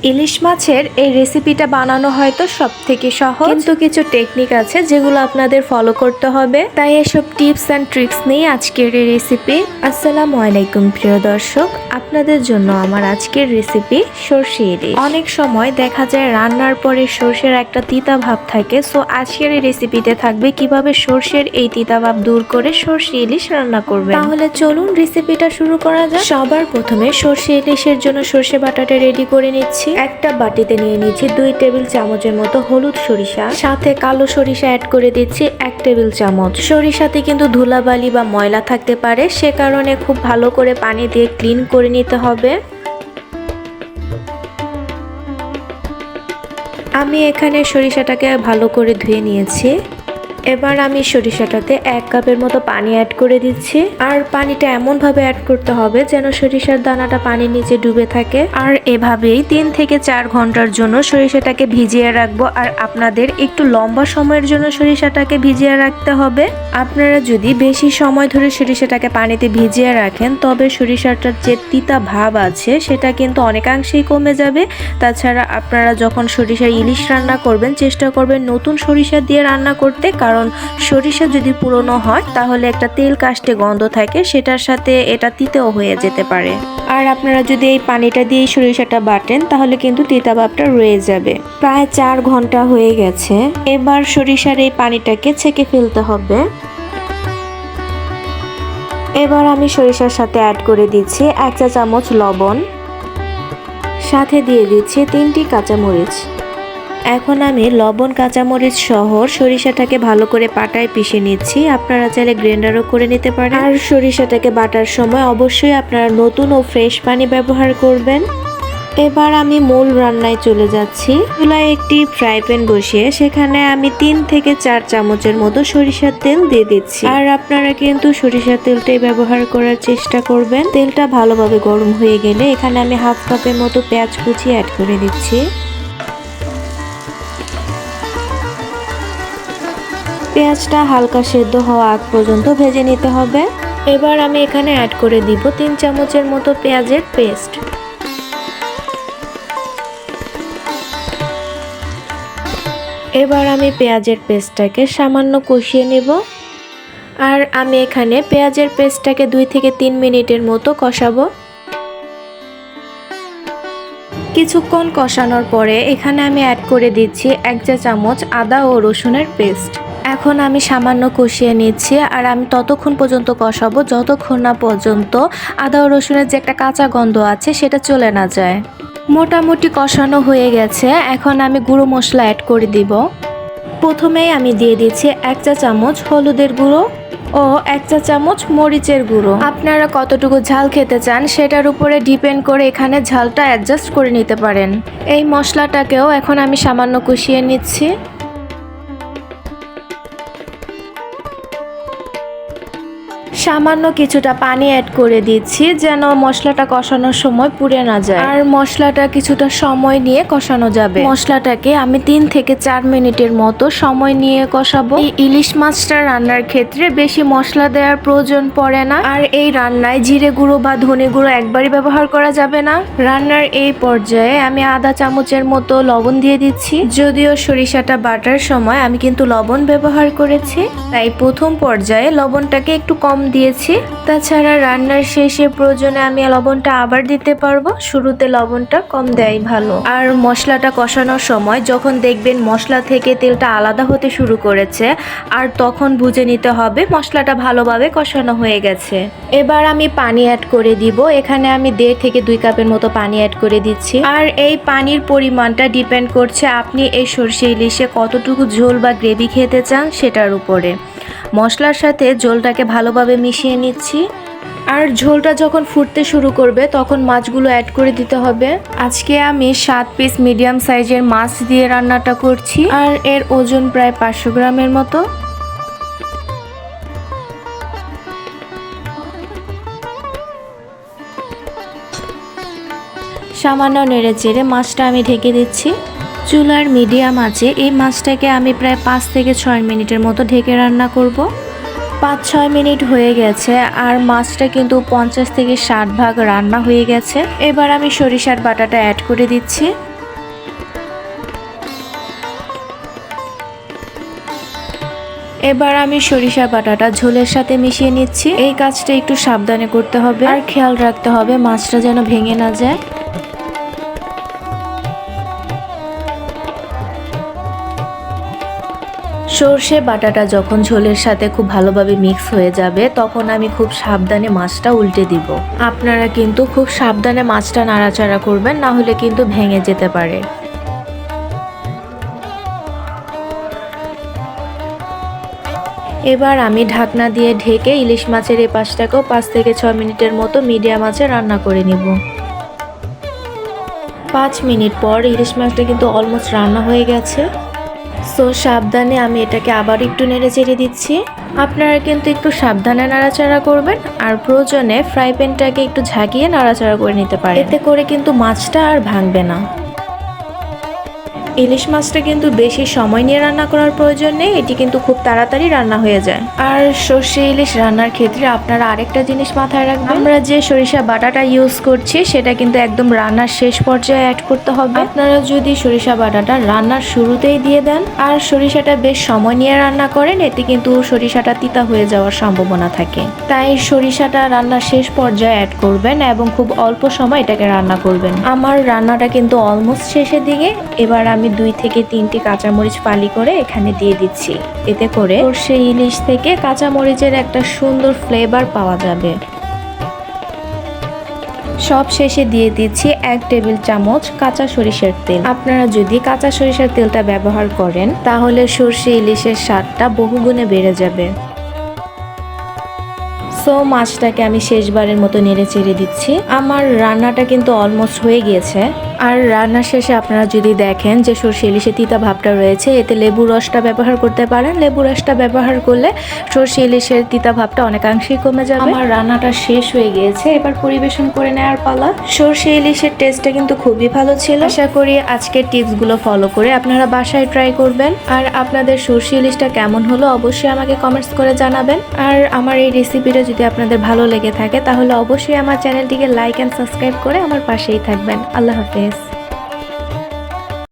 ইলিশ মাছের এই রেসিপিটা বানানো হয়তো সবথেকে সহজ, কিন্তু কিছু টেকনিক আছে যেগুলো আপনাদের ফলো করতে হবে। তাই এসব টিপস অ্যান্ড ট্রিক্স নিয়ে আজকের এই রেসিপি। আসসালামু আলাইকুম প্রিয় দর্শক, আপনাদের জন্য আমার আজকের রেসিপি সরষে ইলিশ। অনেক সময় দেখা যায় রান্নার পরে সরষের একটা তিতা ভাব থাকে, সো আজকের এই রেসিপিতে থাকবে কিভাবে সরষের এই তিতা ভাব দূর করে সরষে ইলিশ রান্না করবেন। তাহলে চলুন রেসিপিটা শুরু করা যাক। সবার প্রথমে সরষে ইলিশের জন্য সরষে বাটাটা রেডি করে নিচ্ছি। একটা বাটিতে নিয়ে নিচ্ছি 2 টেবিল চামচের মতো হলুদ সরিষা, সাথে কালো সরিষা অ্যাড করে দিচ্ছি 1 টেবিল চামচ। সরিষাতে কিন্তু ধুলাবালি বা ময়লা থাকতে পারে, সে কারণে খুব ভালো করে পানি দিয়ে ক্লিন করে নিতে হবে। আমি এখানে সরিষাটাকে ভালো করে ধুয়ে নিয়েছি। এবার আমি সরিষাটাতে 1 কাপের মতো পানি অ্যাড করে দিচ্ছি। আর পানিটা এমনভাবে অ্যাড করতে হবে যেন সরিষার দানাটা পানির নিচে ডুবে থাকে। আর এভাবেই 3 থেকে 4 ঘন্টার জন্য সরিষাটাকে ভিজিয়ে রাখবো। আর আপনাদের একটু লম্বা সময়ের জন্য সরিষাটাকে ভিজিয়ে রাখতে হবে। আপনারা যদি বেশি সময় ধরে সরিষাটাকে পানিতে ভিজিয়ে রাখেন তবে সরিষাটার যে তিতা ভাব আছে সেটা কিন্তু অনেকাংশেই কমে যাবে। তাছাড়া আপনারা যখন সরিষার ইলিশ রান্না করবেন চেষ্টা করবেন নতুন সরিষা দিয়ে রান্না করতে, কারণ সরিষা যদি পুরনো হয় তাহলে একটা তেল কাস্টে গন্ধ থাকে, সেটার সাথে এটা তিতেও হয়ে যেতে পারে। আর আপনারা যদি এই পানিটা দিয়ে সরিষাটা বাটেন তাহলে কিন্তু তিতা ভাবটা রয়ে যাবে। প্রায় 4 ঘন্টা হয়ে গেছে। এবার সরিষার এই পানিটাকে ছেঁকে ফেলতে হবে। এবার আমি সরিষার সাথে অ্যাড করে দিচ্ছি 1 চা চামচ লবণ, সাথে দিয়ে দিচ্ছি 3টি কাঁচামরিচ। এখন আমি লবণ কাঁচামরিচ সহ সরিষাটাকে ভালো করে পাটায় পিষে নিচ্ছি। আপনারা চাইলে গ্রাইন্ডারও করে নিতে পারেন। আর সরিষাটাকে বাটার সময় অবশ্যই আপনারা নতুন ও ফ্রেশ পানি ব্যবহার করবেন। এবার আমি মূল রান্নায় চলে যাচ্ছি। চুলায় একটি ফ্রাই প্যান বসিয়ে সেখানে আমি 3 থেকে 4 চামচের মতো সরিষার তেল দিয়ে দিচ্ছি। আর আপনারা কিন্তু সরিষার তেলটাই ব্যবহার করার চেষ্টা করবেন। তেলটা ভালোভাবে গরম হয়ে গেলে এখানে আমি 1/2 কাপের মতো পেঁয়াজ কুচি অ্যাড করে দিচ্ছি। পেঁয়াজটা হালকা সেদ্ধ হওয়া আগ পর্যন্ত ভেজে নিতে হবে। এবার আমি এখানে অ্যাড করে দিব 3 চামচের মতো পেঁয়াজের পেস্ট। এবার আমি পেঁয়াজের পেস্টটাকে সামান্য কষিয়ে নেব। আর আমি এখানে পেঁয়াজের পেস্টটাকে 2 থেকে 3 মিনিটের মতো কষাবো। কিছুক্ষণ কষানোর পরে এখানে আমি অ্যাড করে দিচ্ছি 1 চা চামচ আদা ও রসুনের পেস্ট। এখন আমি সামান্য কষিয়ে নিচ্ছি। আর আমি ততক্ষণ পর্যন্ত কষাবো যতক্ষণ না পর্যন্ত আদা ও রসুনের যে একটা কাঁচা গন্ধ আছে সেটা চলে না যায়। মোটামুটি কষানো হয়ে গেছে। এখন আমি গুঁড়ো মশলা অ্যাড করে দিব। প্রথমেই আমি দিয়ে দিচ্ছি 1 চা চামচ হলুদের গুঁড়ো ও 1 চা চামচ মরিচের গুঁড়ো। আপনারা কতটুকু ঝাল খেতে চান সেটার উপরে ডিপেন্ড করে এখানে ঝালটা অ্যাডজাস্ট করে নিতে পারেন। এই মশলাটাকেও এখন আমি সামান্য কষিয়ে নিচ্ছি। সামান্য কিছুটা পানি অ্যাড করে দিচ্ছি যেন মশলাটা কষানোর সময় পুড়ে না যায়। আর মশলাটা কিছুটা সময় নিয়ে কষানো যাবে। মশলাটাকে আমি 3 থেকে 4 মিনিটের মতো সময় নিয়ে কষাবো। এই ইলিশ মাছটা রান্নার ক্ষেত্রে বেশি মশলা দেওয়ার প্রয়োজন পড়ে না। আর এই রান্নায় জিরে গুঁড়ো বা ধনে গুঁড়ো একবারই ব্যবহার করা যাবে না। রান্নার এই পর্যায়ে আমি আধা চামচের মতো লবণ দিয়ে দিচ্ছি। যদিও সরিষাটা বাটার সময় আমি কিন্তু লবণ ব্যবহার করেছি, তাই প্রথম পর্যায়ে লবণটাকে একটু কম দিয়েছি। তাছাড়া রান্নার শেষে প্রয়োজনে আমি লবণটা আবার দিতে পারবো, শুরুতে লবণটা কম দেয়াই ভালো। আর মশলাটা কষানোর সময় যখন দেখবেন মশলা থেকে তেলটা আলাদা হতে শুরু করেছে আর তখন বুঝে নিতে হবে মশলাটা ভালোভাবে কষানো হয়ে গেছে। এবার আমি পানি অ্যাড করে দিব। এখানে আমি 1.5 থেকে 2 কাপের মতো পানি অ্যাড করে দিচ্ছি। আর এই পানির পরিমাণটা ডিপেন্ড করছে আপনি এই সরষে ইলিশে কতটুকু ঝোল বা গ্রেভি খেতে চান সেটার উপরে। মশলার সাথে ঝোলটাকে ভালোভাবে মিশিয়ে নিচ্ছি। আর ঝোলটা যখন ফুটতে শুরু করবে তখন মাছগুলো অ্যাড করে দিতে হবে। আজকে আমি 7 পিস মিডিয়াম সাইজের মাছ দিয়ে রান্নাটা করছি। আর এর ওজন প্রায় 500 গ্রামের মতো। সামান্য নেড়ে চেড়ে মাছটা আমি ঢেকে দিচ্ছি। চুলার মিডিয়াম আঁচে এই মাছটাকে আমি প্রায় 5 থেকে 6 মিনিটের মতো ঢেকে রান্না করব। 5-6 মিনিট হয়ে গেছে আর মাছটা কিন্তু 50 থেকে 60 ভাগ রান্না হয়ে গেছে। এবার আমি সরিষার বাটাটা অ্যাড করে দিচ্ছি। এবার আমি সরিষা বাটাটা ঝোলের সাথে মিশিয়ে নিচ্ছি। এই কাজটা একটু সাবধানে করতে হবে আর খেয়াল রাখতে হবে মাছটা যেন ভেঙে না যায়। সর্ষে বাটাটা যখন ঝোলের সাথে খুব ভালোভাবে মিক্স হয়ে যাবে তখন আমি খুব সাবধানে মাছটা উল্টে দিব। আপনারা কিন্তু খুব সাবধানে মাছটা নাড়াচাড়া করবেন, না হলে কিন্তু ভেঙে যেতে পারে। এবার আমি ঢাকনা দিয়ে ঢেকে ইলিশ মাছের এই পাশটাকেও 5 থেকে 6 মিনিটের মতো মিডিয়াম আঁচে রান্না করে নিব। 5 মিনিট পর ইলিশ মাছটা কিন্তু অলমোস্ট রান্না হয়ে গেছে। সো সাবধানে আমি এটাকে আবার একটু নেড়ে চেড়ে দিচ্ছি। আপনারা কিন্তু একটু সাবধানে নাড়াচাড়া করবেন আর প্রয়োজনে ফ্রাই প্যানটাকে একটু ঝাঁকিয়ে নাড়াচাড়া করে নিতে পারেন, এতে করে কিন্তু মাছটা আর ভাঙবে না। ইলিশ মাছটা কিন্তু বেশি সময় নিয়ে রান্না করার প্রয়োজন নেই, এটি কিন্তু খুব তাড়াতাড়ি রান্না হয়ে যায়। আর সর্ষে ইলিশ রান্নার ক্ষেত্রে আপনারা আরেকটা জিনিস মাথায় রাখবেন, আমরা যে সরিষা বাটাটা ইউজ করছি সেটা কিন্তু একদম রান্নার শেষ পর্যায়ে অ্যাড করতে হবে। আপনারা যদি সরিষা বাটাটা রান্নার শুরুতেই দিয়ে দেন আর সরিষাটা বেশ সময় নিয়ে রান্না করেন, এতে কিন্তু সরিষাটা তিতা হয়ে যাওয়ার সম্ভাবনা থাকে। তাই সরিষাটা রান্নার শেষ পর্যায়ে অ্যাড করবেন এবং খুব অল্প সময় এটাকে রান্না করবেন। আমার রান্নাটা কিন্তু অলমোস্ট শেষের দিকে। এবার আমি 2 থেকে 3টি কাঁচামরিচ ফালি করে এখানে দিয়ে দিচ্ছি, এতে করে সর্ষে ইলিশ থেকে কাঁচামরিচের একটা সুন্দর ফ্লেভার পাওয়া যাবে। সব শেষে দিয়ে দিচ্ছি 1 টেবিল চামচ কাঁচা সরিষার তেল। আপনারা যদি কাঁচা সরিষার তেলটা ব্যবহার করেন তাহলে সর্ষে ইলিশের স্বাদটা বহুগুণে বেড়ে যাবে। সো মাছটাকে আমি শেষবারের মতো নেড়ে চেড়ে দিচ্ছি। আমার রান্নাটা কিন্তু অলমোস্ট হয়ে গিয়েছে। আর রান্নার শেষে আপনারা যদি দেখেন যে সর্ষে ইলিশে তিতা ভাবটা রয়েছে, এতে লেবু রসটা ব্যবহার করতে পারেন। লেবু রসটা ব্যবহার করলে সর্ষে ইলিশের তিতা ভাবটা অনেকাংশেই কমে যাবে। আমার রান্নাটা শেষ হয়ে গিয়েছে, এবার পরিবেশন করে নেওয়ার পালা। সর্ষে ইলিশের টেস্টটা কিন্তু খুবই ভালো ছিল। আশা করি আজকের টিপসগুলো ফলো করে আপনারা বাসায় ট্রাই করবেন। আর আপনাদের সর্ষে ইলিশটা কেমন হলো অবশ্যই আমাকে কমেন্টস করে জানাবেন। আর আমার এই রেসিপিটা যদি আপনাদের ভালো লেগে থাকে তাহলে অবশ্যই আমার চ্যানেলটিকে লাইক অ্যান্ড সাবস্ক্রাইব করে আমার পাশেই থাকবেন। আল্লাহ হাফেজ।